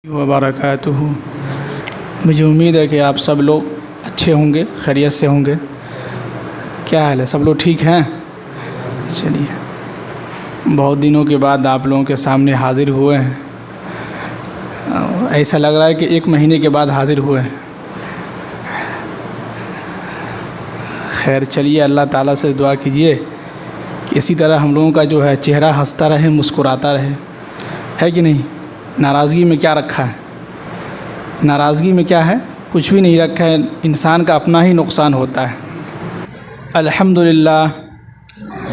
وبرکاتہ۔ مجھے امید ہے کہ آپ سب لوگ اچھے ہوں گے، خیریت سے ہوں گے۔ کیا حال ہے؟ سب لوگ ٹھیک ہیں؟ چلیے، بہت دنوں کے بعد آپ لوگوں کے سامنے حاضر ہوئے ہیں۔ ایسا لگ رہا ہے کہ 1 مہینے کے بعد حاضر ہوئے ہیں۔ خیر چلیے، اللہ تعالیٰ سے دعا کیجیے کہ اسی طرح ہم لوگوں کا جو ہے چہرہ ہنستا رہے، مسکراتا رہے، ہے کہ نہیں؟ ناراضگی میں کیا رکھا ہے؟ ناراضگی میں کیا ہے؟ کچھ بھی نہیں رکھا ہے، انسان کا اپنا ہی نقصان ہوتا ہے۔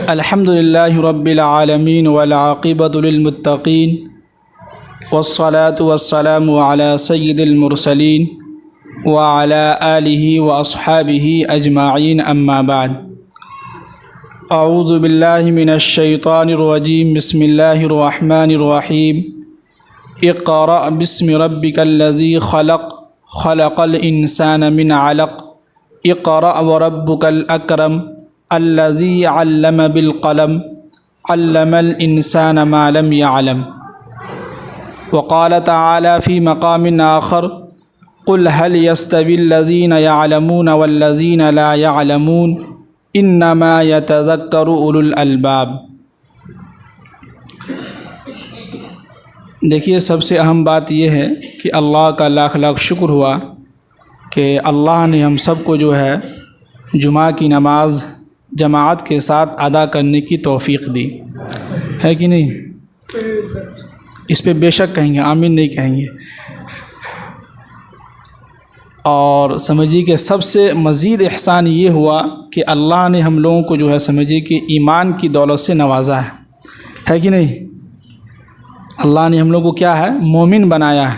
الحمدللہ رب العالمین والعاقبۃ للمتقین والصلاة والسلام علی سید المرسلین وعلی آلہ واصحابہ اجمعین، اما بعد۔ اعوذ باللہ من الشیطان الرجیم، بسم اللہ الرحمن الرحیم۔ اقرأ بسم ربک الذی خلق، خلق الانسان من علق، اقرأ وربک الاکرم، الذی علم بالقلم، علم الانسان ما لم يعلم۔ وقال تعالی فی مقام آخر، قل هل يستوی الذین يعلمون والذین لا يعلمون انما يتذکر اولو الالباب۔ دیکھیے، سب سے اہم بات یہ ہے کہ اللہ کا لاکھ لاکھ شکر ہوا کہ اللہ نے ہم سب کو جو ہے جمعہ کی نماز جماعت کے ساتھ ادا کرنے کی توفیق دی، ہے کہ نہیں؟ اس پہ بے شک کہیں گے، آمین نہیں کہیں گے۔ اور سمجھیے کہ سب سے مزید احسان یہ ہوا کہ اللہ نے ہم لوگوں کو جو ہے سمجھیے کہ ایمان کی دولت سے نوازا ہے کہ نہیں؟ اللہ نے ہم لوگوں کو کیا ہے؟ مومن بنایا ہے۔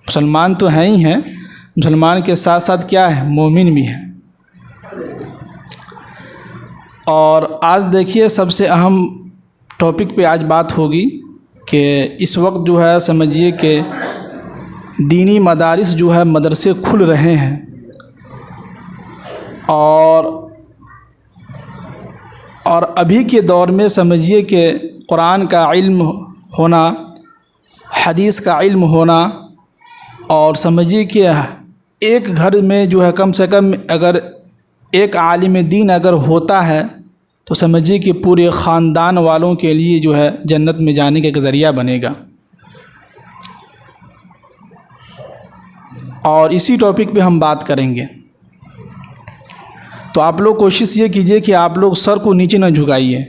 مسلمان تو ہیں ہی ہیں، مسلمان کے ساتھ ساتھ کیا ہے؟ مومن بھی ہیں۔ اور آج دیکھیے، سب سے اہم ٹاپک پہ آج بات ہوگی کہ اس وقت جو ہے سمجھیے کہ دینی مدارس جو ہے مدرسے کھل رہے ہیں، اور ابھی کے دور میں سمجھیے کہ قرآن کا علم ہونا، حدیث کا علم ہونا، اور سمجھیے کہ ایک گھر میں جو ہے کم سے کم اگر ایک عالم دین اگر ہوتا ہے تو سمجھیے کہ پورے خاندان والوں کے لیے جو ہے جنت میں جانے کا ایک ذریعہ بنے گا۔ اور اسی ٹاپک پہ ہم بات کریں گے۔ تو آپ لوگ کوشش یہ کیجئے کہ آپ لوگ سر کو نیچے نہ جھکائیے،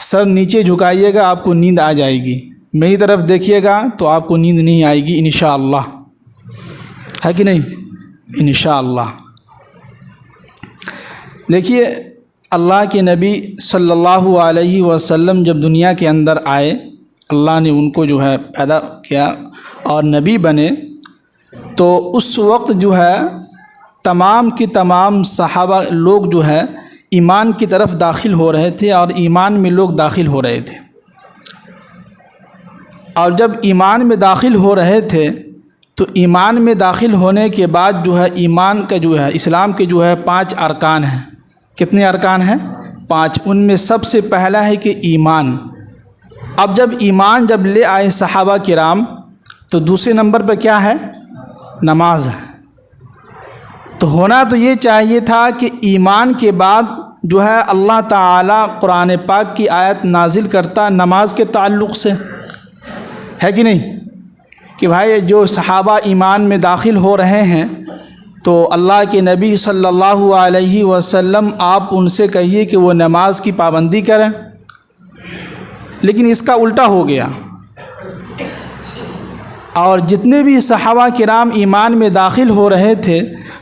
سر نیچے جھکائیے گا آپ کو نیند آ جائے گی، میری طرف دیکھیے گا تو آپ کو نیند نہیں آئے گی انشاءاللہ، ہے کہ نہیں؟ انشاءاللہ۔ دیکھیے، اللہ کے نبی صلی اللہ علیہ وسلم جب دنیا کے اندر آئے، اللہ نے ان کو جو ہے پیدا کیا اور نبی بنے، تو اس وقت جو ہے تمام کی تمام صحابہ لوگ جو ہے ایمان کی طرف داخل ہو رہے تھے، اور ایمان میں لوگ داخل ہو رہے تھے۔ اور جب ایمان میں داخل ہو رہے تھے تو ایمان میں داخل ہونے کے بعد جو ہے ایمان کا جو ہے اسلام کے جو ہے 5 ارکان ہیں۔ کتنے ارکان ہیں؟ 5۔ ان میں سب سے پہلا ہے کہ ایمان۔ اب جب ایمان جب لے آئے صحابہ کرام تو دوسرے نمبر پہ کیا ہے؟ نماز ہے۔ تو ہونا تو یہ چاہیے تھا کہ ایمان کے بعد جو ہے اللہ تعالیٰ قرآن پاک کی آیت نازل کرتا نماز کے تعلق سے، ہے کہ نہیں؟ کہ بھائی جو صحابہ ایمان میں داخل ہو رہے ہیں تو اللہ کے نبی صلی اللہ علیہ وسلم آپ ان سے کہیے کہ وہ نماز کی پابندی کریں، لیکن اس کا الٹا ہو گیا۔ اور جتنے بھی صحابہ کرام ایمان میں داخل ہو رہے تھے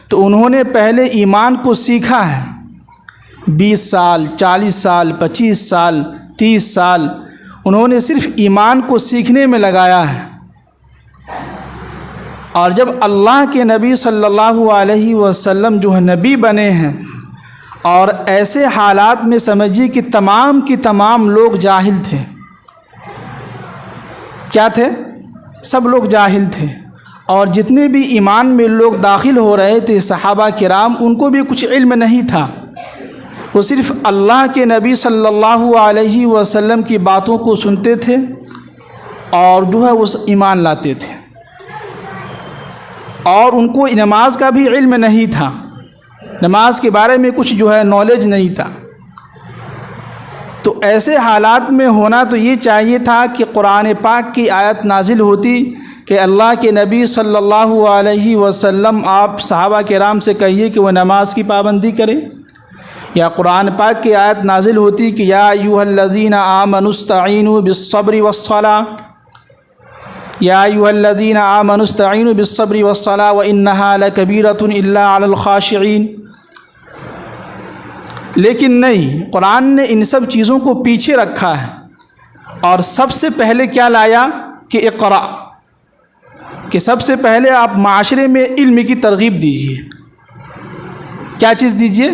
تو انہوں نے پہلے ایمان کو سیکھا ہے، 20 سال 40 سال 25 سال 30 سال انہوں نے صرف ایمان کو سیکھنے میں لگایا ہے۔ اور جب اللہ کے نبی صلی اللہ علیہ وسلم جو ہے نبی بنے ہیں، اور ایسے حالات میں سمجھیے کہ تمام کی تمام لوگ جاہل تھے۔ کیا تھے؟ سب لوگ جاہل تھے، اور جتنے بھی ایمان میں لوگ داخل ہو رہے تھے صحابہ کرام، ان کو بھی کچھ علم نہیں تھا، وہ صرف اللہ کے نبی صلی اللہ علیہ وسلم کی باتوں کو سنتے تھے اور جو ہے وہ ایمان لاتے تھے۔ اور ان کو نماز کا بھی علم نہیں تھا، نماز کے بارے میں کچھ جو ہے نالج نہیں تھا۔ تو ایسے حالات میں ہونا تو یہ چاہیے تھا کہ قرآن پاک کی آیت نازل ہوتی کہ اللہ کے نبی صلی اللہ علیہ وسلم آپ صحابہ کرام سے کہیے کہ وہ نماز کی پابندی کریں، یا قرآن پاک کی آیت نازل ہوتی کہ یا ایھا الذین آمنوا استعینوا بالصبر والصلاۃ، یا ایھا الذین آمنوا استعینوا بالصبر والصلاۃ وانھا لکبیرۃ الا علی الخاشعین۔ لیکن نہیں، قرآن نے ان سب چیزوں کو پیچھے رکھا ہے اور سب سے پہلے کیا لایا کہ اقرا، کہ سب سے پہلے آپ معاشرے میں علم کی ترغیب دیجیے۔ کیا چیز دیجیے؟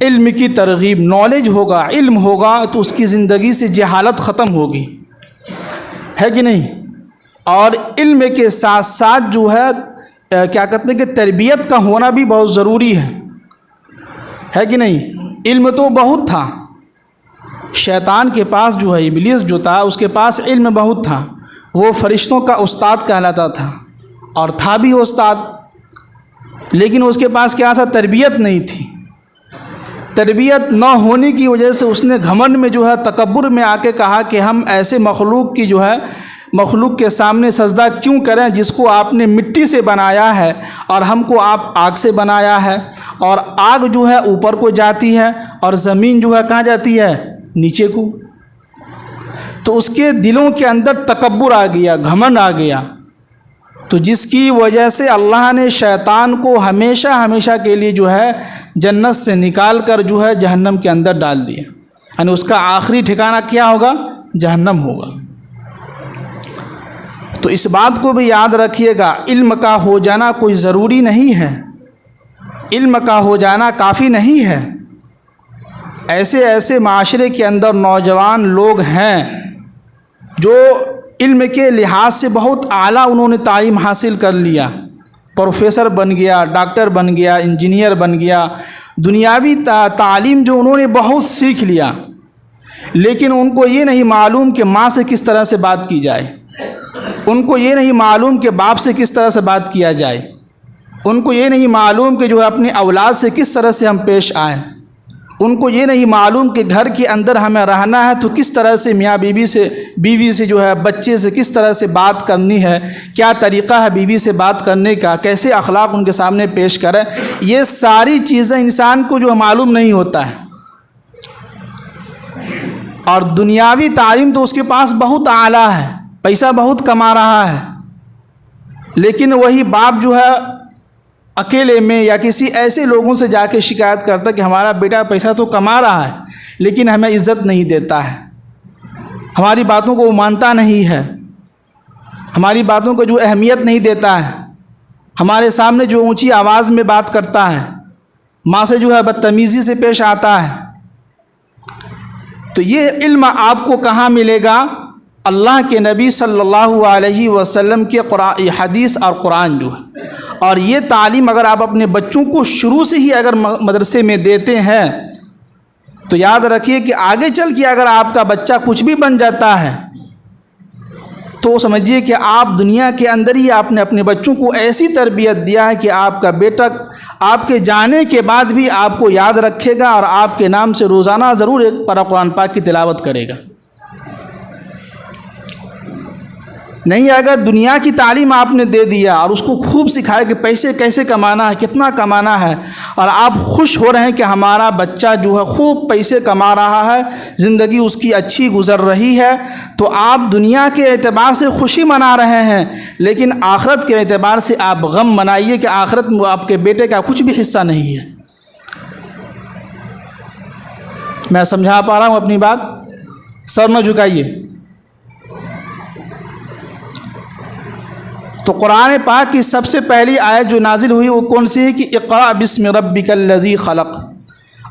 علم کی ترغیب۔ نالج ہوگا، علم ہوگا تو اس کی زندگی سے جہالت ختم ہوگی، ہے کہ نہیں؟ اور علم کے ساتھ ساتھ جو ہے کیا کہتے ہیں کہ تربیت کا ہونا بھی بہت ضروری ہے کہ نہیں؟ علم تو بہت تھا، شیطان کے پاس جو ہے، ابلیس جو تھا اس کے پاس علم بہت تھا، وہ فرشتوں کا استاد کہلاتا تھا اور تھا بھی استاد، لیکن اس کے پاس کیا تھا؟ تربیت نہیں تھی۔ تربیت نہ ہونے کی وجہ سے اس نے گھمنڈ میں جو ہے تکبر میں آ کے کہا کہ ہم ایسے مخلوق کی جو ہے مخلوق کے سامنے سجدہ کیوں کریں جس کو آپ نے مٹی سے بنایا ہے اور ہم کو آپ آگ سے بنایا ہے، اور آگ جو ہے اوپر کو جاتی ہے اور زمین جو ہے کہاں جاتی ہے؟ نیچے کو۔ تو اس کے دلوں کے اندر تکبر آ گیا، گھمنڈ آ گیا، تو جس کی وجہ سے اللہ نے شیطان کو ہمیشہ ہمیشہ کے لیے جو ہے جنت سے نکال کر جو ہے جہنم کے اندر ڈال دیا، یعنی اس کا آخری ٹھکانہ کیا ہوگا؟ جہنم ہوگا۔ تو اس بات کو بھی یاد رکھیے گا، علم کا ہو جانا کوئی ضروری نہیں ہے، علم کا ہو جانا کافی نہیں ہے۔ ایسے ایسے معاشرے کے اندر نوجوان لوگ ہیں جو علم کے لحاظ سے بہت اعلیٰ انہوں نے تعلیم حاصل کر لیا، پروفیسر بن گیا، ڈاکٹر بن گیا، انجینئر بن گیا، دنیاوی تعلیم جو انہوں نے بہت سیکھ لیا، لیکن ان کو یہ نہیں معلوم کہ ماں سے کس طرح سے بات کی جائے، ان کو یہ نہیں معلوم کہ باپ سے کس طرح سے بات کیا جائے، ان کو یہ نہیں معلوم کہ جو ہے اپنی اولاد سے کس طرح سے ہم پیش آئیں، ان کو یہ نہیں معلوم کہ گھر کے اندر ہمیں رہنا ہے تو کس طرح سے میاں بیوی سے جو ہے بچے سے کس طرح سے بات کرنی ہے، کیا طریقہ ہے بیوی سے بات کرنے کا، کیسے اخلاق ان کے سامنے پیش کریں۔ یہ ساری چیزیں انسان کو جو معلوم نہیں ہوتا ہے، اور دنیاوی تعلیم تو اس کے پاس بہت اعلیٰ ہے، پیسہ بہت کما رہا ہے، لیکن وہی باپ جو ہے اکیلے میں یا کسی ایسے لوگوں سے جا کے شکایت کرتا کہ ہمارا بیٹا پیسہ تو کما رہا ہے لیکن ہمیں عزت نہیں دیتا ہے، ہماری باتوں کو وہ مانتا نہیں ہے، ہماری باتوں کو جو اہمیت نہیں دیتا ہے، ہمارے سامنے جو اونچی آواز میں بات کرتا ہے، ماں سے جو ہے بدتمیزی سے پیش آتا ہے۔ تو یہ علم آپ کو کہاں ملے گا؟ اللہ کے نبی صلی اللہ علیہ وسلم کے حدیث اور قرآن جو ہے، اور یہ تعلیم اگر آپ اپنے بچوں کو شروع سے ہی اگر مدرسے میں دیتے ہیں تو یاد رکھیے کہ آگے چل کے اگر آپ کا بچہ کچھ بھی بن جاتا ہے تو سمجھیے کہ آپ دنیا کے اندر ہی آپ نے اپنے بچوں کو ایسی تربیت دیا ہے کہ آپ کا بیٹا آپ کے جانے کے بعد بھی آپ کو یاد رکھے گا اور آپ کے نام سے روزانہ ضرور ایک پارہ قرآن پاک کی تلاوت کرے گا۔ نہیں، اگر دنیا کی تعلیم آپ نے دے دیا اور اس کو خوب سکھایا کہ پیسے کیسے کمانا ہے، کتنا کمانا ہے، اور آپ خوش ہو رہے ہیں کہ ہمارا بچہ جو ہے خوب پیسے کما رہا ہے، زندگی اس کی اچھی گزر رہی ہے، تو آپ دنیا کے اعتبار سے خوشی منا رہے ہیں، لیکن آخرت کے اعتبار سے آپ غم منائیے کہ آخرت میں آپ کے بیٹے کا کچھ بھی حصہ نہیں ہے۔ میں سمجھا پا رہا ہوں اپنی بات؟ سر نہ جھکائیے۔ تو قرآن پاک کی سب سے پہلی آیت جو نازل ہوئی وہ کون سی ہے کہ اقرأ بسم ربک الذی خلق۔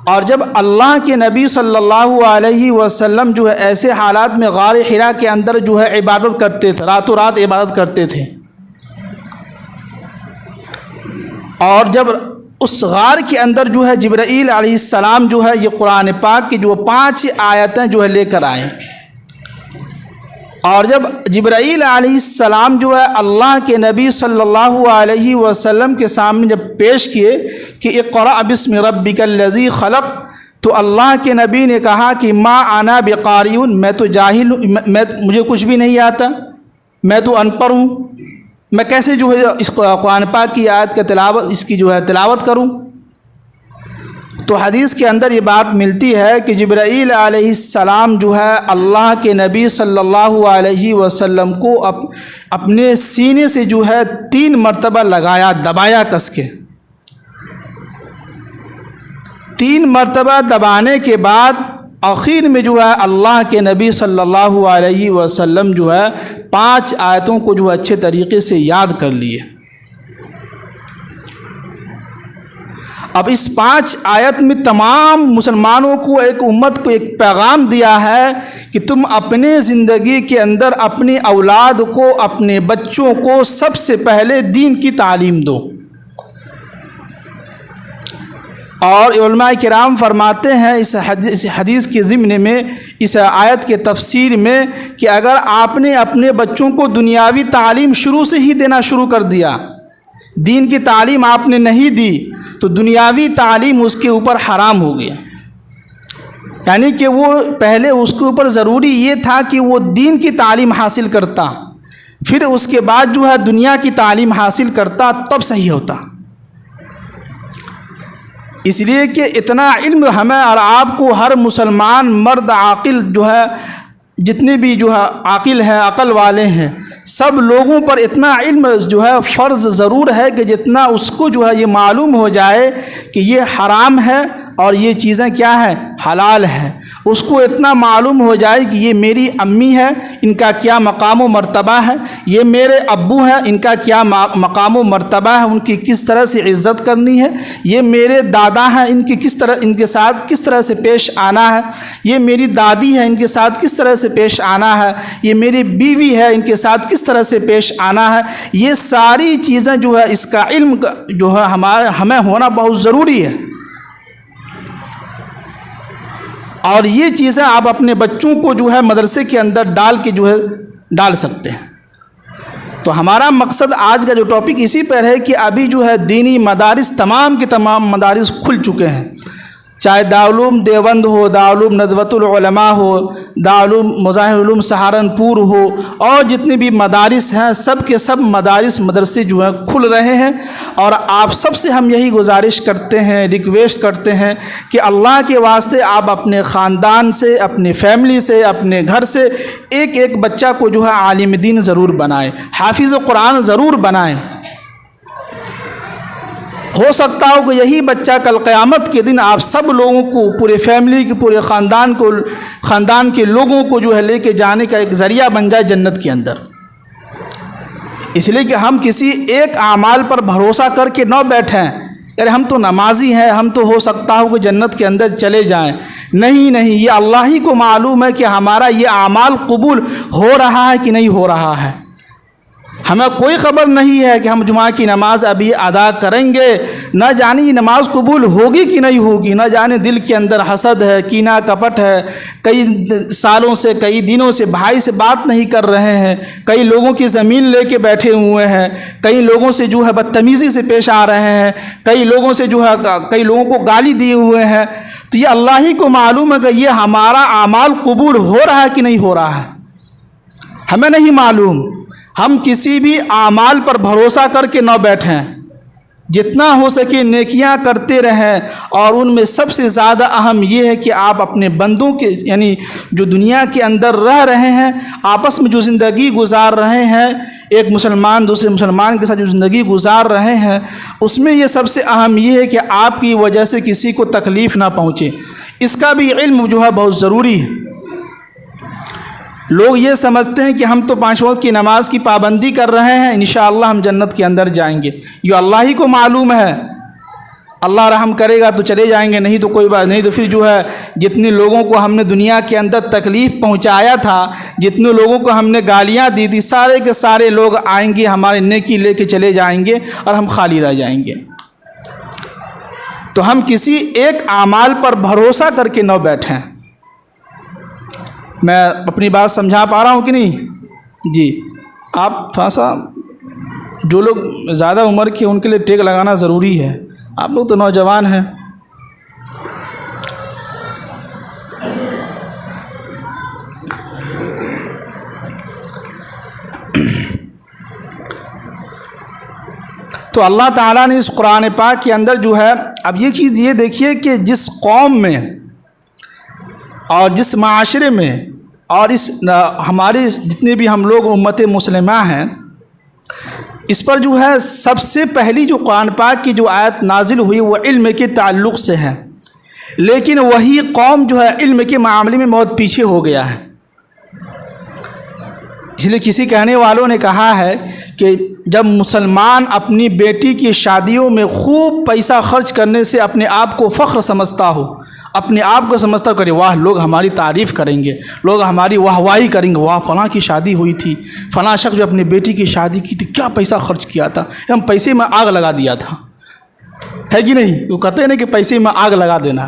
اور جب اللہ کے نبی صلی اللہ علیہ وسلم جو ہے ایسے حالات میں غار حرا کے اندر جو ہے عبادت کرتے تھے، راتوں رات عبادت کرتے تھے، اور جب اس غار کے اندر جو ہے جبرائیل علیہ السلام جو ہے یہ قرآن پاک کی جو 5 آیتیں جو ہے لے کر آئے، اور جب جبرائیل علیہ السلام جو ہے اللہ کے نبی صلی اللہ علیہ وسلم کے سامنے جب پیش کیے کہ اقرأ بسم ربک الذی خلق، تو اللہ کے نبی نے کہا کہ ما انا بقاری، میں تو جاہل ہوں، مجھے کچھ بھی نہیں آتا، میں تو ان پڑھ ہوں، میں کیسے جو ہے اس قرآن پاک کی آیت کا تلاوت کروں۔ تو حدیث کے اندر یہ بات ملتی ہے کہ جبرائیل علیہ السلام جو ہے اللہ کے نبی صلی اللہ علیہ وسلم کو اپنے سینے سے جو ہے 3 مرتبہ لگایا، دبایا کس کے۔ 3 مرتبہ دبانے کے بعد آخر میں جو ہے اللہ کے نبی صلی اللہ علیہ وسلم جو ہے 5 آیتوں کو جو ہے اچھے طریقے سے یاد کر لیے۔ اب اس 5 آیت میں تمام مسلمانوں کو، ایک امت کو ایک پیغام دیا ہے کہ تم اپنے زندگی کے اندر اپنی اولاد کو، اپنے بچوں کو سب سے پہلے دین کی تعلیم دو۔ اور علماء کرام فرماتے ہیں اس حدیث کے ضمن میں، اس آیت کے تفسیر میں، کہ اگر آپ نے اپنے بچوں کو دنیاوی تعلیم شروع سے ہی دینا شروع کر دیا، دین کی تعلیم آپ نے نہیں دی، تو دنیاوی تعلیم اس کے اوپر حرام ہو گیا۔ یعنی کہ وہ پہلے اس کے اوپر ضروری یہ تھا کہ وہ دین کی تعلیم حاصل کرتا، پھر اس کے بعد جو ہے دنیا کی تعلیم حاصل کرتا، تب صحیح ہوتا۔ اس لیے کہ اتنا علم ہمیں اور آپ کو، ہر مسلمان مرد عاقل جو ہے، جتنے بھی جو ہے عاقل ہیں، عقل والے ہیں، سب لوگوں پر اتنا علم جو ہے فرض ضرور ہے کہ جتنا اس کو جو ہے یہ معلوم ہو جائے کہ یہ حرام ہے اور یہ چیزیں کیا ہے، حلال ہے، اس کو اتنا معلوم ہو جائے کہ یہ میری امی ہے، ان کا کیا مقام و مرتبہ ہے، یہ میرے ابو ہیں، ان کا کیا مقام و مرتبہ ہے، ان کی کس طرح سے عزت کرنی ہے، یہ میرے دادا ہیں، ان کے ساتھ کس طرح سے پیش آنا ہے، یہ میری دادی ہے، ان کے ساتھ کس طرح سے پیش آنا ہے، یہ میری بیوی ہے، ان کے ساتھ کس طرح سے پیش آنا ہے۔ یہ ساری چیزیں جو ہے اس کا علم جو ہے ہمیں ہونا بہت ضروری ہے۔ اور یہ چیزیں آپ اپنے بچوں کو جو ہے مدرسے کے اندر ڈال سکتے ہیں۔ تو ہمارا مقصد آج کا جو ٹاپک اسی پر ہے کہ ابھی جو ہے دینی مدارس، تمام کے تمام مدارس کھل چکے ہیں، چاہے دارالعلوم دیوبند ہو، دارالعلوم ندوۃ العلماء ہو، دارالعلوم مظاہر علوم سہارنپور ہو، اور جتنے بھی مدارس ہیں، سب کے سب مدرسے جو ہیں کھل رہے ہیں۔ اور آپ سب سے ہم یہی گزارش کرتے ہیں، ریکویسٹ کرتے ہیں کہ اللہ کے واسطے آپ اپنے خاندان سے، اپنے فیملی سے، اپنے گھر سے ایک بچہ کو جو ہے عالم دین ضرور بنائیں، حافظ قرآن ضرور بنائیں۔ ہو سکتا ہو کہ یہی بچہ کل قیامت کے دن آپ سب لوگوں کو، پورے فیملی کے، پورے خاندان کے لوگوں کو جو ہے لے کے جانے کا ایک ذریعہ بن جائے جنت کے اندر۔ اس لیے کہ ہم کسی ایک اعمال پر بھروسہ کر کے نہ بیٹھیں، یعنی ہم تو نمازی ہیں، ہم تو ہو سکتا ہو کہ جنت کے اندر چلے جائیں۔ نہیں، یہ اللہ ہی کو معلوم ہے کہ ہمارا یہ اعمال قبول ہو رہا ہے کہ نہیں ہو رہا ہے۔ ہمیں کوئی خبر نہیں ہے کہ ہم جمعہ کی نماز ابھی ادا کریں گے، نہ جانے یہ نماز قبول ہوگی کہ نہیں ہوگی، نہ جانے دل کے اندر حسد ہے، کینہ کپٹ ہے، کئی سالوں سے، کئی دنوں سے بھائی سے بات نہیں کر رہے ہیں، کئی لوگوں کی زمین لے کے بیٹھے ہوئے ہیں، کئی لوگوں سے جو ہے بدتمیزی سے پیش آ رہے ہیں، کئی لوگوں کو گالی دیے ہوئے ہیں۔ تو یہ اللہ ہی کو معلوم ہے کہ یہ ہمارا اعمال قبول ہو رہا ہے کہ نہیں ہو رہا ہے، ہمیں نہیں معلوم۔ ہم کسی بھی اعمال پر بھروسہ کر کے نہ بیٹھیں، جتنا ہو سکے نیکیاں کرتے رہیں، اور ان میں سب سے زیادہ اہم یہ ہے کہ آپ اپنے بندوں کے، یعنی جو دنیا کے اندر رہ رہے ہیں، آپس میں جو زندگی گزار رہے ہیں، ایک مسلمان دوسرے مسلمان کے ساتھ جو زندگی گزار رہے ہیں، اس میں یہ سب سے اہم یہ ہے کہ آپ کی وجہ سے کسی کو تکلیف نہ پہنچے۔ اس کا بھی علم جو ہے بہت ضروری ہے۔ لوگ یہ سمجھتے ہیں کہ ہم تو 5 وقت کی نماز کی پابندی کر رہے ہیں، انشاءاللہ ہم جنت کے اندر جائیں گے۔ یہ اللہ ہی کو معلوم ہے، اللہ رحم کرے گا تو چلے جائیں گے، نہیں تو کوئی بات نہیں۔ تو پھر جو ہے جتنے لوگوں کو ہم نے دنیا کے اندر تکلیف پہنچایا تھا، جتنے لوگوں کو ہم نے گالیاں دی تھی، سارے کے سارے لوگ آئیں گے، ہمارے نیکی لے کے چلے جائیں گے، اور ہم خالی رہ جائیں گے۔ تو ہم کسی ایک اعمال پر بھروسہ کر کے نہ بیٹھیں۔ میں اپنی بات سمجھا پا رہا ہوں کہ نہیں؟ جی آپ تھوڑا سا، جو لوگ زیادہ عمر کے ان کے لیے ٹیک لگانا ضروری ہے، آپ لوگ تو نوجوان ہیں۔ تو اللہ تعالیٰ نے اس قرآن پاک کے اندر جو ہے، اب یہ چیز یہ دیکھیے کہ جس قوم میں اور جس معاشرے میں اور اس ہمارے جتنے بھی ہم لوگ امت مسلمہ ہیں، اس پر جو ہے سب سے پہلی جو قرآن پاک کی جو آیت نازل ہوئی وہ علم کے تعلق سے ہے، لیکن وہی قوم جو ہے علم کے معاملے میں بہت پیچھے ہو گیا ہے۔ اس لیے کسی کہنے والوں نے کہا ہے کہ جب مسلمان اپنی بیٹی کی شادیوں میں خوب پیسہ خرچ کرنے سے اپنے آپ کو فخر سمجھتا ہو، اپنے آپ کو سمجھتا کرے، واہ لوگ ہماری تعریف کریں گے، لوگ ہماری واہواہی کریں گے، واہ فلاں کی شادی ہوئی تھی، فلاں شخص جو اپنی بیٹی کی شادی کی تھی کیا پیسہ خرچ کیا تھا، ہم پیسے میں آگ لگا دیا تھا، ہے کہ نہیں؟ وہ کہتے ہیں نا کہ پیسے میں آگ لگا دینا۔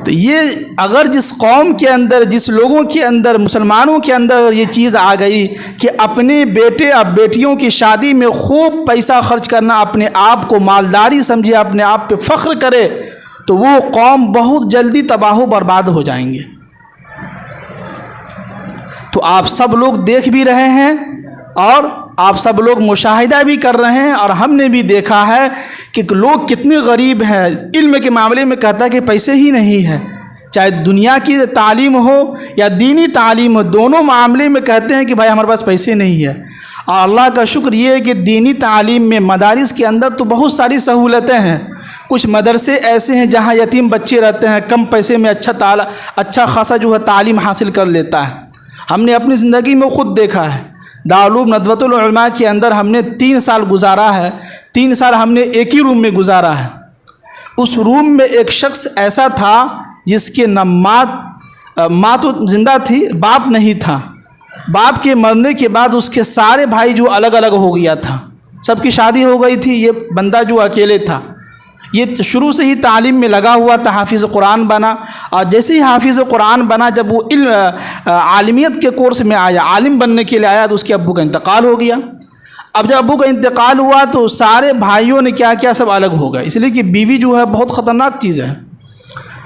تو یہ اگر جس قوم کے اندر، جس لوگوں کے اندر، مسلمانوں کے اندر یہ چیز آ گئی کہ اپنے بیٹے اور بیٹیوں کی شادی میں خوب پیسہ خرچ کرنا، اپنے آپ کو مالداری سمجھے، اپنے آپ پہ فخر کرے، تو وہ قوم بہت جلدی تباہ و برباد ہو جائیں گے۔ تو آپ سب لوگ دیکھ بھی رہے ہیں اور آپ سب لوگ مشاہدہ بھی کر رہے ہیں، اور ہم نے بھی دیکھا ہے کہ لوگ کتنے غریب ہیں۔ علم کے معاملے میں کہتا ہے کہ پیسے ہی نہیں ہے، چاہے دنیا کی تعلیم ہو یا دینی تعلیم ہو، دونوں معاملے میں کہتے ہیں کہ بھائی ہمارے پاس پیسے نہیں ہے۔ اور اللہ کا شکر یہ ہے کہ دینی تعلیم میں مدارس کے اندر تو بہت ساری سہولتیں ہیں۔ کچھ مدرسے ایسے ہیں جہاں یتیم بچے رہتے ہیں، کم پیسے میں اچھا خاصا جو ہے تعلیم حاصل کر لیتا ہے۔ ہم نے اپنی زندگی میں خود دیکھا ہے، دارالعلوم ندوۃ العلماء کے اندر ہم نے 3 سال گزارا ہے، 3 سال ہم نے ایک ہی روم میں گزارا ہے۔ اس روم میں ایک شخص ایسا تھا جس کے نہ ماں تو زندہ تھی، باپ نہیں تھا۔ باپ کے مرنے کے بعد اس کے سارے بھائی جو الگ الگ ہو گیا تھا، سب کی شادی ہو گئی تھی، یہ بندہ جو اکیلے تھا۔ یہ شروع سے ہی تعلیم میں لگا ہوا تھا، حافظ قرآن بنا، اور جیسے ہی حافظ قرآن بنا، جب وہ عالمیت کے کورس میں آیا، عالم بننے کے لیے آیا، تو اس کے ابو کا انتقال ہو گیا۔ اب جب ابو کا انتقال ہوا تو سارے بھائیوں نے کیا کیا، سب الگ ہو گئے، اس لیے کہ بیوی جو ہے بہت خطرناک چیز ہے۔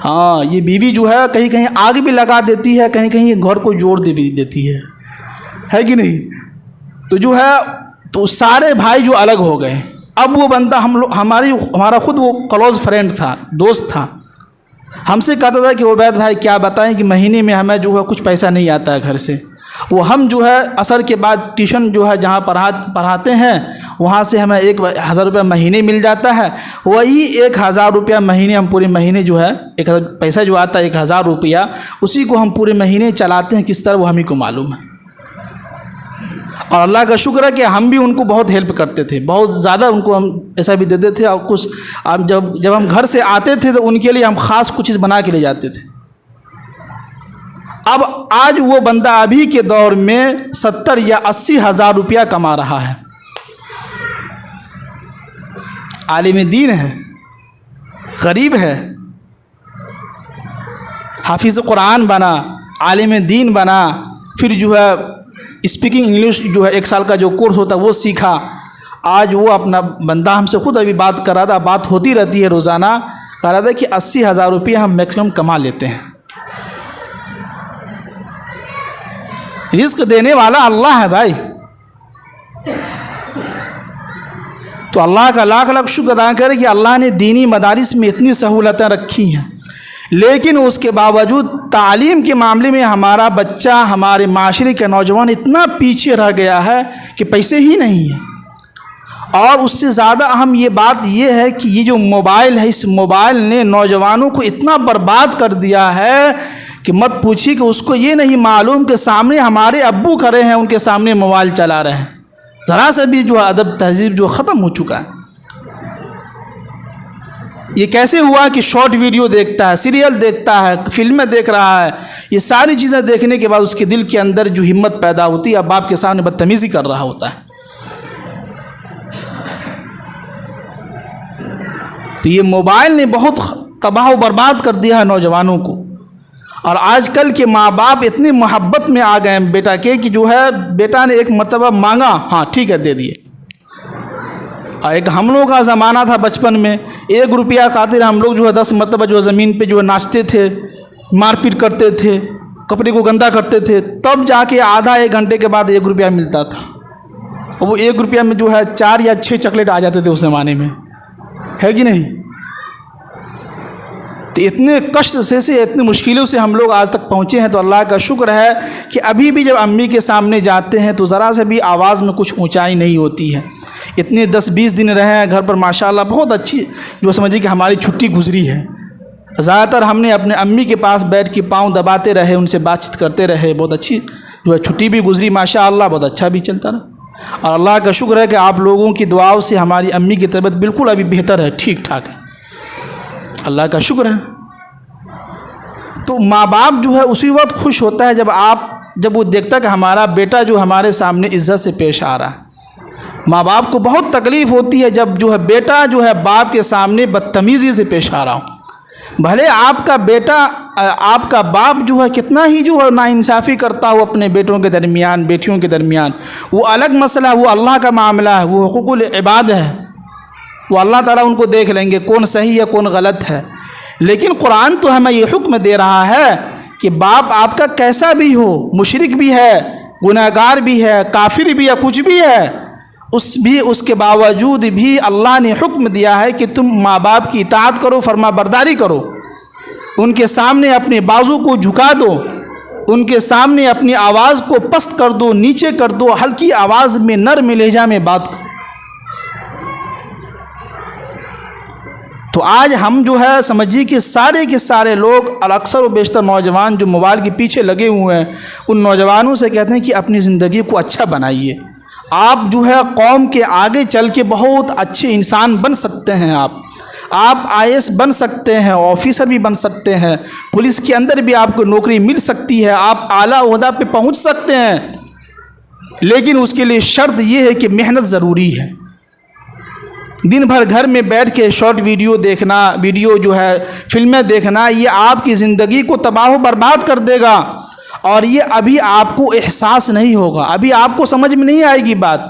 ہاں، یہ بیوی جو ہے کہیں کہیں آگ بھی لگا دیتی ہے، کہیں کہیں گھر کو جوڑ بھی دیتی ہے کہ نہیں؟ تو جو ہے تو سارے بھائی جو الگ ہو گئے۔ اب وہ بندہ ہمارا خود وہ کلوز فرینڈ تھا، دوست تھا، ہم سے کہتا تھا کہ عبید بھائی کیا بتائیں کہ مہینے میں ہمیں جو ہے کچھ پیسہ نہیں آتا ہے گھر سے، وہ ہم جو ہے عصر کے بعد ٹیوشن جو ہے جہاں پڑھاتے ہیں وہاں سے ہمیں 1000 روپیہ مہینے مل جاتا ہے، وہی 1000 روپیہ مہینے ہم پورے مہینے جو ہے پیسہ جو آتا ہے 1000 روپیہ، اسی کو ہم پورے مہینے چلاتے ہیں، کس طرح وہ ہمیں کو معلوم ہے۔ اور اللہ کا شکر ہے کہ ہم بھی ان کو بہت ہیلپ کرتے تھے، بہت زیادہ ان کو ہم ایسا بھی دیتے تھے، اور کچھ جب ہم گھر سے آتے تھے تو ان کے لیے ہم خاص کچھ چیز بنا کے لے جاتے تھے۔ اب آج وہ بندہ ابھی کے دور میں 70 یا 80 ہزار روپیہ کما رہا ہے، عالم دین ہے، غریب ہے، حافظ قرآن بنا، عالم دین بنا، پھر جو ہے اسپیکنگ انگلش جو ہے 1 سال کا جو کورس ہوتا ہے وہ سیکھا۔ آج وہ اپنا بندہ ہم سے خود ابھی بات کر رہا تھا، بات ہوتی رہتی ہے روزانہ، کہہ رہا تھا کہ 80 ہزار روپیہ ہم میکسیمم کما لیتے ہیں۔ رزق دینے والا اللہ ہے بھائی، تو اللہ کا لاکھ لاکھ شکر ادا کرے کہ اللہ نے دینی مدارس میں اتنی سہولتیں رکھی ہیں، لیکن اس کے باوجود تعلیم کے معاملے میں ہمارا بچہ، ہمارے معاشرے کے نوجوان اتنا پیچھے رہ گیا ہے کہ پیسے ہی نہیں ہیں۔ اور اس سے زیادہ اہم یہ بات یہ ہے کہ یہ جو موبائل ہے، اس موبائل نے نوجوانوں کو اتنا برباد کر دیا ہے کہ مت پوچھیے کہ اس کو یہ نہیں معلوم کہ سامنے ہمارے ابو کھڑے ہیں، ان کے سامنے موبائل چلا رہے ہیں، ذرا سے بھی جو ادب تہذیب جو ختم ہو چکا ہے۔ یہ کیسے ہوا کہ شارٹ ویڈیو دیکھتا ہے، سیریل دیکھتا ہے، فلمیں دیکھ رہا ہے، یہ ساری چیزیں دیکھنے کے بعد اس کے دل کے اندر جو ہمت پیدا ہوتی ہے، اب باپ کے سامنے بدتمیزی کر رہا ہوتا ہے۔ تو یہ موبائل نے بہت تباہ و برباد کر دیا ہے نوجوانوں کو، اور آج کل کے ماں باپ اتنی محبت میں آ گئے ہیں بیٹا کے کہ جو ہے بیٹا نے ایک مرتبہ مانگا، ہاں ٹھیک ہے دے دیے۔ اور ایک ہم لوگوں کا زمانہ تھا بچپن میں، 1 روپیہ خاطر ہم لوگ جو ہے 10 مرتبہ جو ہے زمین پہ جو ہے ناچتے تھے، مار پیٹ کرتے تھے، کپڑے کو گندا کرتے تھے، تب جا کے آدھا 1 گھنٹے کے بعد 1 روپیہ ملتا تھا۔ اور وہ 1 روپیہ میں جو ہے 4 یا 6 چاکلیٹ آ جاتے تھے اس زمانے میں، ہے کہ نہیں؟ تو اتنے کشٹ سے اتنی مشکلوں سے ہم لوگ آج تک پہنچے ہیں، تو اللہ کا شکر ہے کہ ابھی بھی جب امی کے سامنے جاتے ہیں تو ذرا سے بھی آواز میں کچھ اونچائی نہیں ہوتی ہے۔ اتنے 10-20 دن رہے ہیں گھر پر، ماشاءاللہ بہت اچھی جو سمجھیے کہ ہماری چھٹی گزری ہے۔ زیادہ تر ہم نے اپنے امی کے پاس بیٹھ کے پاؤں دباتے رہے، ان سے بات چیت کرتے رہے، بہت اچھی جو ہے چھٹی بھی گزری ماشاءاللہ، بہت اچھا بھی چلتا رہا۔ اور اللہ کا شکر ہے کہ آپ لوگوں کی دعاؤں سے ہماری امی کی طبیعت بالکل ابھی بہتر ہے، ٹھیک ٹھاک ہے، اللہ کا شکر ہے۔ تو ماں باپ جو ہے اسی وقت خوش ہوتا ہے جب وہ دیکھتا ہے کہ ہمارا بیٹا جو ہمارے سامنے عزت سے پیش آ رہا ہے۔ ماں باپ کو بہت تکلیف ہوتی ہے جب جو ہے بیٹا جو ہے باپ کے سامنے بدتمیزی سے پیش آ رہا ہو۔ بھلے آپ کا بیٹا آپ کا باپ جو ہے کتنا ہی جو ہے ناانصافی کرتا ہو اپنے بیٹوں کے درمیان، بیٹیوں کے درمیان، وہ الگ مسئلہ، وہ اللہ کا معاملہ ہے، وہ حقوق العباد ہے، وہ اللہ تعالیٰ ان کو دیکھ لیں گے کون صحیح ہے کون غلط ہے۔ لیکن قرآن تو ہمیں یہ حکم دے رہا ہے کہ باپ آپ کا کیسا بھی ہو، مشرک بھی ہے، گناہ گار بھی ہے، کافر بھی ہے، کچھ بھی ہے، اس کے باوجود بھی اللہ نے حکم دیا ہے کہ تم ماں باپ کی اطاعت کرو، فرما برداری کرو، ان کے سامنے اپنے بازو کو جھکا دو، ان کے سامنے اپنی آواز کو پست کر دو، نیچے کر دو، ہلکی آواز میں نرم لہجہ میں بات کرو۔ تو آج ہم جو ہے سمجھیے کہ سارے کے سارے لوگ اور اکثر و بیشتر نوجوان جو موبائل کے پیچھے لگے ہوئے ہیں، ان نوجوانوں سے کہتے ہیں کہ اپنی زندگی کو اچھا بنائیے، آپ جو ہے قوم کے آگے چل کے بہت اچھے انسان بن سکتے ہیں، آپ IAS بن سکتے ہیں، آفیسر بھی بن سکتے ہیں، پولیس کے اندر بھی آپ کو نوکری مل سکتی ہے، آپ اعلیٰ عہدہ پہ پہنچ سکتے ہیں، لیکن اس کے لیے شرط یہ ہے کہ محنت ضروری ہے۔ دن بھر گھر میں بیٹھ کے شارٹ ویڈیو دیکھنا، ویڈیو جو ہے فلمیں دیکھنا، یہ آپ کی زندگی کو تباہ و برباد کر دے گا، اور یہ ابھی آپ کو احساس نہیں ہوگا، ابھی آپ کو سمجھ میں نہیں آئے گی بات،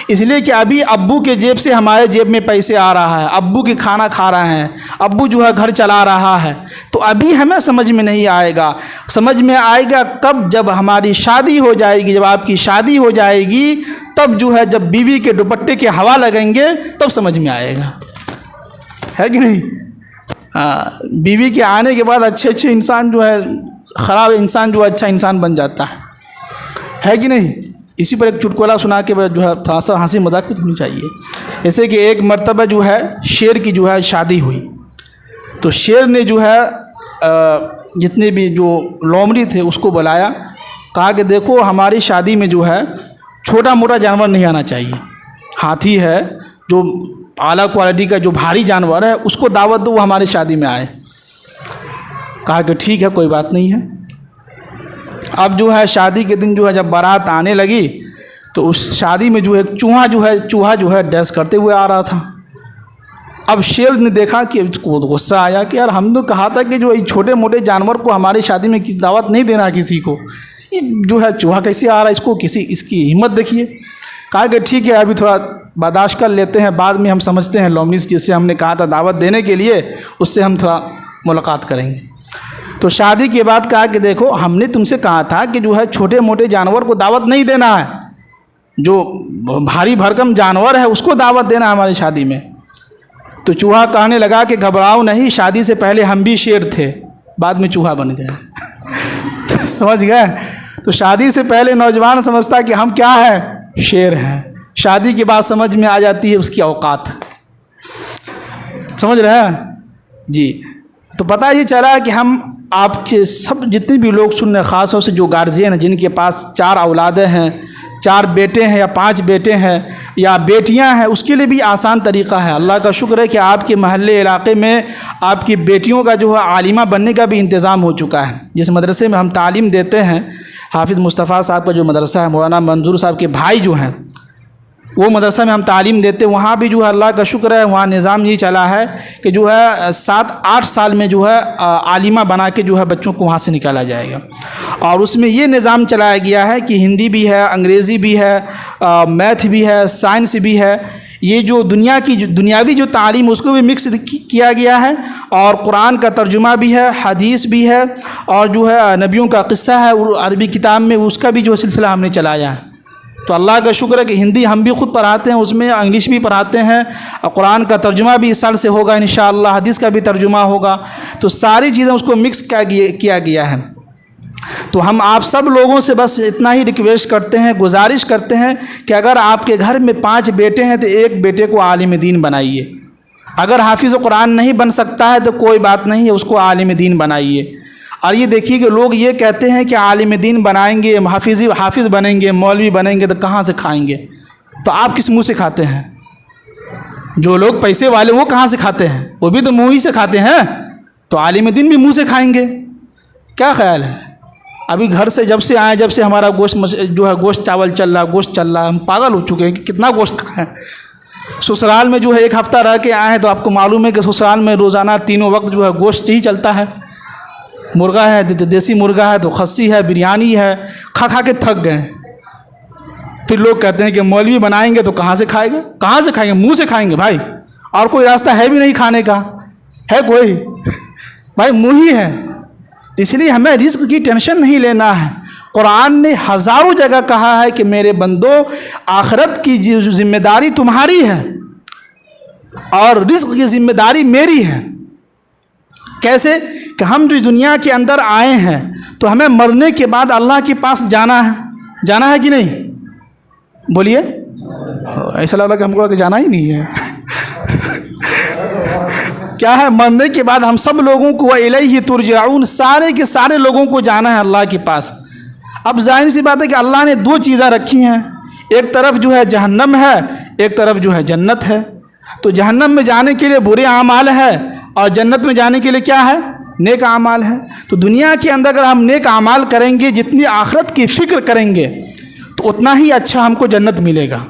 اس لیے کہ ابھی ابو کے جیب سے ہمارے جیب میں پیسے آ رہا ہے، ابو کے کھانا کھا رہے ہیں، ابو جو ہے گھر چلا رہا ہے، تو ابھی ہمیں سمجھ میں نہیں آئے گا۔ سمجھ میں آئے گا کب؟ جب ہماری شادی ہو جائے گی، جب آپ کی شادی ہو جائے گی، تب جو ہے جب بیوی کے دوپٹے کے ہوا لگیں گے تب سمجھ میں آئے گا، ہے کہ نہیں؟ بیوی کے آنے کے بعد اچھے انسان جو ہے خراب انسان جو اچھا انسان بن جاتا ہے کہ نہیں؟ اسی پر ایک چٹکلا سنا کے جو ہے تھوڑا سا ہنسی مذاق بھی ہونی چاہیے۔ جیسے کہ ایک مرتبہ جو ہے شیر کی جو ہے شادی ہوئی، تو شیر نے جو ہے جتنے بھی جو لومڑی تھے اس کو بلایا، کہا کہ دیکھو ہماری شادی میں جو ہے چھوٹا موٹا جانور نہیں آنا چاہیے، ہاتھی ہے جو اعلیٰ کوالٹی کا جو بھاری جانور ہے اس کو دعوت دو، وہ ہماری شادی میں آئے۔ کہا کہ ٹھیک ہے کوئی بات نہیں ہے۔ اب جو ہے شادی کے دن جو ہے جب بارات آنے لگی تو اس شادی میں جو ہے چوہا جو ہے ڈیس کرتے ہوئے آ رہا تھا۔ اب شیر نے دیکھا کہ اس کو غصہ آیا کہ یار ہم نے کہا تھا کہ جو چھوٹے موٹے جانور کو ہماری شادی میں دعوت نہیں دینا کسی کو، یہ جو ہے چوہا کیسے آ رہا ہے، اس کی ہمت دیکھیے۔ کہا کہ ٹھیک ہے ابھی تھوڑا برداشت کر لیتے ہیں، بعد میں ہم سمجھتے ہیں لومڑی جس سے ہم نے کہا تھا دعوت دینے کے لیے اس سے ہم تھوڑا ملاقات کریں گے۔ تو شادی کے بعد کہا کہ دیکھو ہم نے تم سے کہا تھا کہ جو ہے چھوٹے موٹے جانور کو دعوت نہیں دینا ہے، جو بھاری بھرکم جانور ہے اس کو دعوت دینا ہے ہماری شادی میں۔ تو چوہا کہنے لگا کہ گھبراؤ نہیں، شادی سے پہلے ہم بھی شیر تھے، بعد میں چوہا بن گئے۔ سمجھ گئے؟ تو شادی سے پہلے نوجوان سمجھتا ہے کہ ہم کیا ہیں، شیر ہیں، شادی کے بعد سمجھ میں آ جاتی ہے اس کی اوقات۔ سمجھ رہے ہیں جی؟ تو پتہ یہ چلا کہ ہم آپ کے سب جتنے بھی لوگ سن رہے ہیں، خاص طور سے جو گارجین ہیں جن کے پاس 4 اولادیں ہیں، 4 بیٹے ہیں یا 5 بیٹے ہیں یا بیٹیاں ہیں، اس کے لیے بھی آسان طریقہ ہے۔ اللہ کا شکر ہے کہ آپ کے محلے علاقے میں آپ کی بیٹیوں کا جو ہے عالمہ بننے کا بھی انتظام ہو چکا ہے۔ جس مدرسے میں ہم تعلیم دیتے ہیں، حافظ مصطفیٰ صاحب کا جو مدرسہ ہے، مولانا منظور صاحب کے بھائی جو ہیں وہ مدرسہ میں ہم تعلیم دیتے، وہاں بھی جو ہے اللہ کا شکر ہے وہاں نظام یہ چلا ہے کہ جو ہے 7-8 سال میں جو ہے عالمہ بنا کے جو ہے بچوں کو وہاں سے نکالا جائے گا۔ اور اس میں یہ نظام چلایا گیا ہے کہ ہندی بھی ہے، انگریزی بھی ہے، میتھ بھی ہے، سائنس بھی ہے، یہ جو دنیاوی جو تعلیم اس کو بھی مکس کیا گیا ہے، اور قرآن کا ترجمہ بھی ہے، حدیث بھی ہے، اور جو ہے نبیوں کا قصہ ہے عربی کتاب میں، اس کا بھی جو سلسلہ ہم نے چلایا ہے۔ تو اللہ کا شکر ہے کہ ہندی ہم بھی خود پڑھاتے ہیں، اس میں انگلش بھی پڑھاتے ہیں، اور قرآن کا ترجمہ بھی اس سال سے ہوگا انشاءاللہ، حدیث کا بھی ترجمہ ہوگا، تو ساری چیزیں اس کو مکس کیا گیا ہے۔ تو ہم آپ سب لوگوں سے بس اتنا ہی ریکویسٹ کرتے ہیں، گزارش کرتے ہیں کہ اگر آپ کے گھر میں 5 بیٹے ہیں تو ایک بیٹے کو عالم دین بنائیے۔ اگر حافظ قرآن نہیں بن سکتا ہے تو کوئی بات نہیں ہے، اس کو عالم دین بنائیے۔ اور یہ دیکھیے کہ لوگ یہ کہتے ہیں کہ عالم دین بنائیں گے، حافظ بنیں گے، مولوی بنیں گے، تو کہاں سے کھائیں گے؟ تو آپ کس منہ سے کھاتے ہیں؟ جو لوگ پیسے والے وہ کہاں سے کھاتے ہیں؟ وہ بھی تو منہ ہی سے کھاتے ہیں، تو عالم دین بھی منہ سے کھائیں گے؟ کیا خیال ہے؟ ابھی گھر سے جب سے آئے، جب سے ہمارا گوشت چاول چل رہا، گوشت چل رہا، ہم پاگل ہو چکے ہیں کہ کتنا گوشت کھائیں۔ سسرال میں جو ہے 1 ہفتہ رہ کے آئے ہیں تو آپ کو معلوم ہے کہ سسرال میں روزانہ 3 وقت جو ہے گوشت ہی چلتا ہے، مرغا ہے، دیسی مرغا ہے تو خسی ہے، بریانی ہے، کھا کے تھک گئے۔ پھر لوگ کہتے ہیں کہ مولوی بنائیں گے تو کہاں سے کھائیں گے؟ کہاں سے کھائیں گے؟ منہ سے کھائیں گے بھائی، اور کوئی راستہ ہے بھی نہیں کھانے کا، ہے کوئی؟ بھائی منہ ہی ہے۔ اس لیے ہمیں رزق کی ٹینشن نہیں لینا ہے۔ قرآن نے ہزاروں جگہ کہا ہے کہ میرے بندو آخرت کی ذمہ داری تمہاری ہے اور رزق کی ذمہ داری میری ہے۔ کیسے؟ کہ ہم جو دنیا کے اندر آئے ہیں تو ہمیں مرنے کے بعد اللہ کے پاس جانا ہے کہ نہیں؟ بولیے، ایسا لگ رہا کہ ہم کو جانا ہی نہیں ہے۔ کیا ہے؟ مرنے کے بعد ہم سب لوگوں کو وَإِلَيْهِ تُرْجَعُونَ، سارے کے سارے لوگوں کو جانا ہے اللہ کے پاس۔ اب ظاہر سی بات ہے کہ اللہ نے 2 چیزیں رکھی ہیں، ایک طرف جو ہے جہنم ہے، ایک طرف جو ہے جنت ہے۔ تو جہنم میں جانے کے لیے برے اعمال ہے اور جنت میں جانے کے لیے کیا ہے؟ نیک اعمال ہے۔ تو دنیا کے اندر اگر ہم نیک اعمال کریں گے، جتنی آخرت کی فکر کریں گے تو اتنا ہی اچھا ہم کو جنت ملے گا،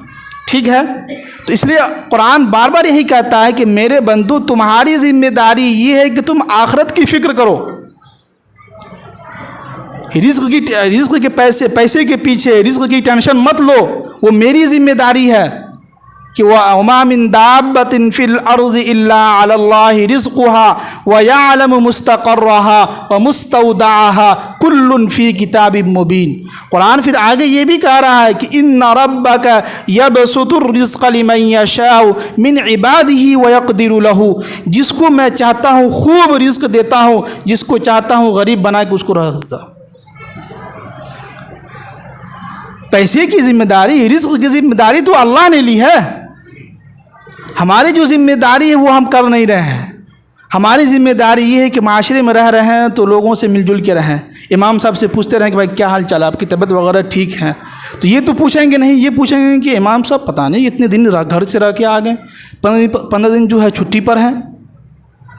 ٹھیک ہے؟ تو اس لیے قرآن بار بار یہی کہتا ہے کہ میرے بندو تمہاری ذمہ داری یہ ہے کہ تم آخرت کی فکر کرو، رزق کے پیسے کے پیچھے رزق کی ٹینشن مت لو، وہ میری ذمہ داری ہے کہ وَمَا مِن دَابَّةٍ فِي الْأَرْضِ إِلَّا عَلَى اللَّهِ رِزْقُهَا وَيَعْلَمُ مُسْتَقَرَّهَا وَمُسْتَوْدَعَهَا كُلٌّ فِي كِتَابٍ مُبِينٍ۔ قرآن پھر آگے یہ بھی کہہ رہا ہے کہ إِنَّ رَبَّكَ يَبْسُطُ الرِّزْقَ لِمَن يَشَاءُ مِنْ عِبَادِهِ وَيَقْدِرُ لَهُ، جس کو میں چاہتا ہوں خوب رزق دیتا ہوں، جس کو چاہتا ہوں غریب بنا کے اس کو رکھ دیتا ہوں۔ پیسے کی ذمہ داری، رزق کی ذمہ داری تو اللہ نے لی ہے، ہماری جو ذمہ داری ہے وہ ہم کر نہیں رہے ہیں۔ ہماری ذمہ داری یہ ہے کہ معاشرے میں رہ رہے ہیں تو لوگوں سے مل جل کے رہیں، امام صاحب سے پوچھتے رہیں کہ بھائی کیا حال چال، آپ کی طبیعت وغیرہ ٹھیک ہے؟ تو یہ تو پوچھیں گے نہیں، یہ پوچھیں گے کہ امام صاحب پتہ نہیں اتنے دن گھر سے رہ کے آ گئے، 15 دن جو ہے چھٹی پر ہیں۔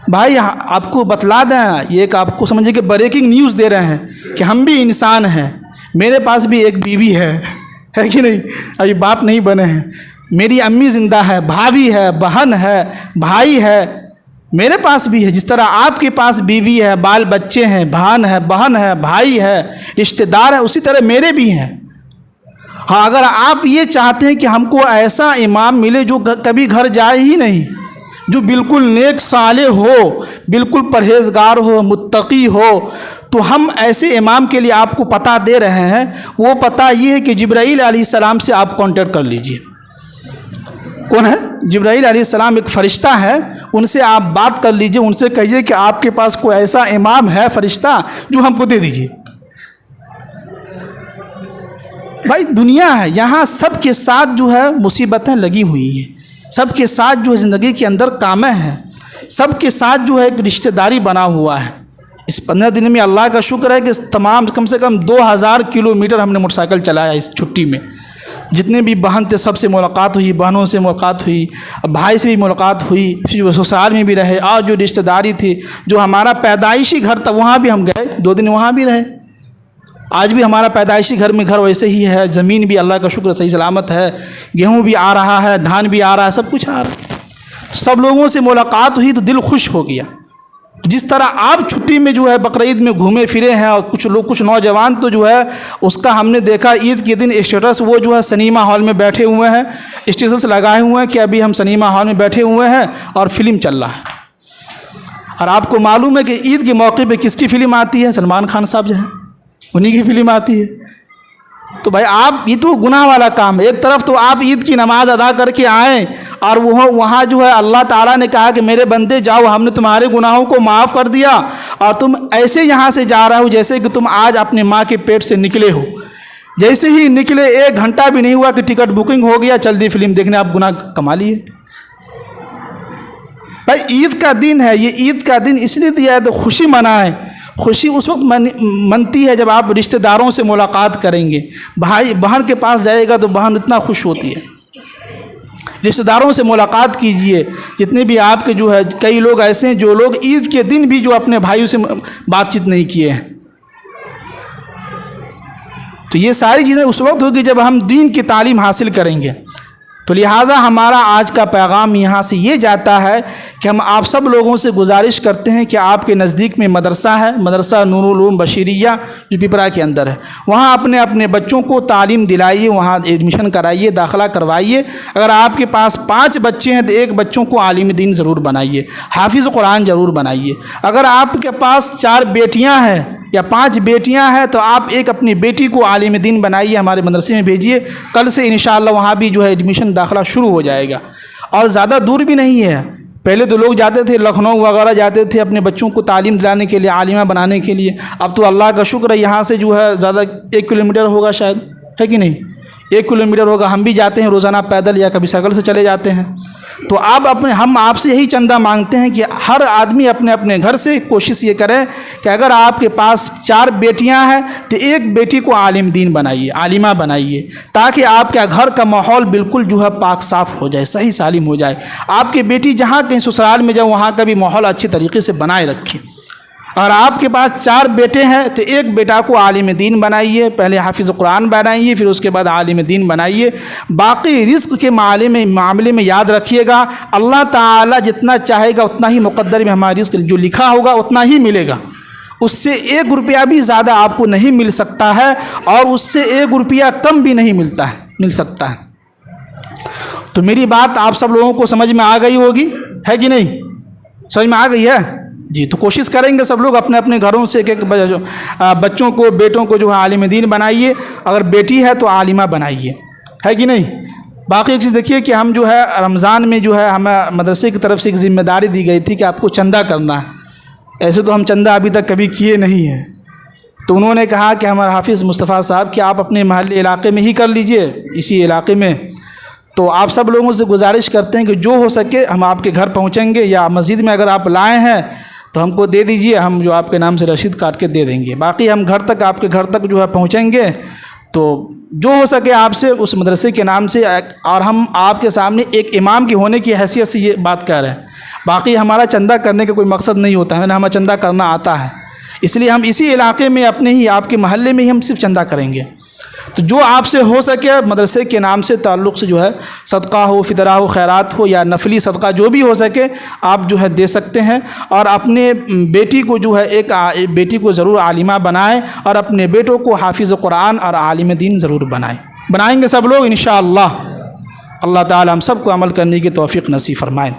بھائی آپ کو بتلا دیں، یہ ایک آپ کو سمجھے کہ بریکنگ نیوز دے رہے ہیں کہ ہم بھی انسان ہیں، میرے پاس بھی ایک بیوی ہے کہ نہیں؟ ابھی باپ نہیں بنے ہیں، میری امی زندہ ہے، بھابھی ہے، بہن ہے، بھائی ہے، میرے پاس بھی ہے۔ جس طرح آپ کے پاس بیوی ہے، بال بچے ہیں، بہن ہے، بھائی ہے، رشتہ دار ہے، اسی طرح میرے بھی ہیں۔ ہاں، اگر آپ یہ چاہتے ہیں کہ ہم کو ایسا امام ملے جو کبھی گھر جائے ہی نہیں، جو بالکل نیک صالح ہو، بالکل پرہیزگار ہو، متقی ہو، تو ہم ایسے امام کے لیے آپ کو پتہ دے رہے ہیں۔ وہ پتہ یہ ہے کہ جبرائیل علیہ السلام سے آپ کانٹیکٹ کر لیجئے۔ کون ہے؟ جبرائیل علیہ السلام ایک فرشتہ ہے، ان سے آپ بات کر لیجئے، ان سے کہیے کہ آپ کے پاس کوئی ایسا امام ہے فرشتہ جو ہم کو دے دیجئے۔ بھائی دنیا ہے، یہاں سب کے ساتھ جو ہے مصیبتیں لگی ہوئی ہیں، سب کے ساتھ جو ہے زندگی کے اندر کامیں ہیں، سب کے ساتھ جو ہے ایک رشتہ داری بنا ہوا ہے۔ اس 15 دن میں اللہ کا شکر ہے کہ تمام کم سے کم 2000 کلومیٹر ہم نے موٹر سائیکل چلایا اس چھٹی میں۔ جتنے بھی بہن تھے سب سے ملاقات ہوئی، بہنوں سے ملاقات ہوئی، بھائی سے بھی ملاقات ہوئی، پھر سسرال میں بھی رہے، اور جو رشتہ داری تھی، جو ہمارا پیدائشی گھر تھا وہاں بھی ہم گئے، 2 دن وہاں بھی رہے۔ آج بھی ہمارا پیدائشی گھر میں گھر ویسے ہی ہے، زمین بھی اللہ کا شکر صحیح سلامت ہے، گیہوں بھی آ رہا ہے، دھان بھی آ رہا ہے، سب کچھ آ رہا ہے۔ سب لوگوں سے ملاقات ہوئی تو دل خوش ہو گیا۔ جس طرح آپ چھٹی میں جو ہے بقرعید میں گھومے پھرے ہیں، اور کچھ نوجوان تو جو ہے اس کا ہم نے دیکھا عید کے دن اسٹیٹس وہ جو ہے سنیما ہال میں بیٹھے ہوئے ہیں، اسٹیٹس لگائے ہوئے ہیں کہ ابھی ہم سنیما ہال میں بیٹھے ہوئے ہیں اور فلم چل رہا ہے۔ اور آپ کو معلوم ہے کہ عید کے موقع پہ کس کی فلم آتی ہے؟ سلمان خان صاحب جو ہے انہی کی فلم آتی ہے۔ تو بھائی آپ، یہ تو گناہ والا کام ہے۔ ایک طرف تو آپ عید کی نماز ادا کر کے آئیں اور وہاں جو ہے اللہ تعالیٰ نے کہا کہ میرے بندے جاؤ، ہم نے تمہارے گناہوں کو معاف کر دیا، اور تم ایسے یہاں سے جا رہے ہو جیسے کہ تم آج اپنے ماں کے پیٹ سے نکلے ہو۔ جیسے ہی نکلے 1 گھنٹہ بھی نہیں ہوا کہ ٹکٹ بکنگ ہو گیا، چل دی فلم دیکھنے، آپ گناہ کما لیے۔ بھائی عید کا دن ہے، یہ عید کا دن اس لیے دیا ہے تو خوشی منائیں۔ خوشی اس وقت منتی ہے جب آپ رشتہ داروں سے ملاقات کریں گے۔ بھائی بہن کے پاس جائے گا تو بہن اتنا خوش ہوتی ہے۔ رشتہ داروں سے ملاقات کیجئے، جتنے بھی آپ کے جو ہے کئی لوگ ایسے ہیں جو لوگ عید کے دن بھی جو اپنے بھائیوں سے بات چیت نہیں کیے ہیں۔ تو یہ ساری چیزیں اس وقت ہوگی جب ہم دین کی تعلیم حاصل کریں گے۔ تو لہٰذا ہمارا آج کا پیغام یہاں سے یہ جاتا ہے کہ ہم آپ سب لوگوں سے گزارش کرتے ہیں کہ آپ کے نزدیک میں مدرسہ ہے، مدرسہ نور العلوم بشیریہ جو پپرا کے اندر ہے، وہاں اپنے بچوں کو تعلیم دلائیے، وہاں ایڈمیشن کرائیے، داخلہ کروائیے۔ اگر آپ کے پاس 5 بچے ہیں تو 1 بچوں کو عالم دین ضرور بنائیے، حافظ قرآن ضرور بنائیے۔ اگر آپ کے پاس 4 بیٹیاں ہیں یا 5 بیٹیاں ہیں تو آپ ایک اپنی بیٹی کو عالم دین بنائیے، ہمارے مدرسے میں بھیجیے۔ کل سے انشاءاللہ وہاں بھی جو ہے ایڈمیشن داخلہ شروع ہو جائے گا، اور زیادہ دور بھی نہیں ہے۔ پہلے تو لوگ جاتے تھے لکھنؤ وغیرہ جاتے تھے اپنے بچوں کو تعلیم دلانے کے لیے، عالمہ بنانے کے لیے۔ اب تو اللہ کا شکر ہے یہاں سے جو ہے زیادہ 1 کلومیٹر ہوگا شاید، ہے کہ نہیں؟ 1 کلومیٹر ہوگا، ہم بھی جاتے ہیں روزانہ پیدل یا کبھی سائیکل سے چلے جاتے ہیں۔ تو ہم آپ سے یہی چندہ مانگتے ہیں کہ ہر آدمی اپنے گھر سے کوشش یہ کرے کہ اگر آپ کے پاس 4 بیٹیاں ہیں تو 1 بیٹی کو عالم دین بنائیے، عالمہ بنائیے، تاکہ آپ کے گھر کا ماحول بالکل جو ہے پاک صاف ہو جائے، صحیح سالم ہو جائے۔ آپ کی بیٹی جہاں کہیں سسرال میں جائے وہاں کا بھی ماحول اچھی طریقے سے بنائے رکھے۔ اور آپ کے پاس 4 بیٹے ہیں تو 1 بیٹا کو عالم دین بنائیے، پہلے حافظ قرآن بنائیے، پھر اس کے بعد عالم دین بنائیے۔ باقی رزق کے معاملے میں یاد رکھیے گا، اللہ تعالیٰ جتنا چاہے گا اتنا ہی مقدر میں ہمارا رزق جو لکھا ہوگا اتنا ہی ملے گا۔ اس سے 1 روپیہ بھی زیادہ آپ کو نہیں مل سکتا ہے، اور اس سے 1 روپیہ کم بھی نہیں مل سکتا ہے۔ تو میری بات آپ سب لوگوں کو سمجھ میں آ گئی ہوگی، ہے کہ نہیں؟ سمجھ میں آ گئی ہے جی؟ تو کوشش کریں گے سب لوگ اپنے گھروں سے ایک بچوں کو، بیٹوں کو جو ہے عالم دین بنائیے، اگر بیٹی ہے تو عالمہ بنائیے، ہے کہ نہیں؟ باقی ایک چیز دیکھیے کہ ہم جو ہے رمضان میں جو ہے ہمیں مدرسے کی طرف سے ایک ذمہ داری دی گئی تھی کہ آپ کو چندہ کرنا ہے۔ ایسے تو ہم چندہ ابھی تک کبھی کیے نہیں ہیں، تو انہوں نے کہا کہ ہمارے حافظ مصطفیٰ صاحب کہ آپ اپنے محلے علاقے میں ہی کر لیجئے، اسی علاقے میں۔ تو آپ سب لوگوں سے گزارش کرتے ہیں کہ جو ہو سکے ہم آپ کے گھر پہنچیں گے، یا مسجد میں اگر آپ لائے ہیں تو ہم کو دے دیجئے، ہم جو آپ کے نام سے رسید کاٹ کے دے دیں گے۔ باقی ہم آپ کے گھر تک جو ہے پہنچیں گے، تو جو ہو سکے آپ سے اس مدرسے کے نام سے، اور ہم آپ کے سامنے ایک امام کی ہونے کی حیثیت سے یہ بات کہہ رہے ہیں۔ باقی ہمارا چندہ کرنے کا کوئی مقصد نہیں ہوتا ہے نا، ہمیں چندہ کرنا آتا ہے، اس لیے ہم اسی علاقے میں آپ کے محلے میں ہی ہم صرف چندہ کریں گے۔ تو جو آپ سے ہو سکے مدرسے کے نام سے تعلق سے جو ہے صدقہ ہو، فطرہ ہو، خیرات ہو، یا نفلی صدقہ جو بھی ہو سکے آپ جو ہے دے سکتے ہیں۔ اور اپنے بیٹی کو جو ہے ایک بیٹی کو ضرور عالمہ بنائیں، اور اپنے بیٹوں کو حافظ قرآن اور عالم دین ضرور بنائیں گے سب لوگ انشاءاللہ۔ اللہ تعالی ہم سب کو عمل کرنے کی توفیق نصیب فرمائیں۔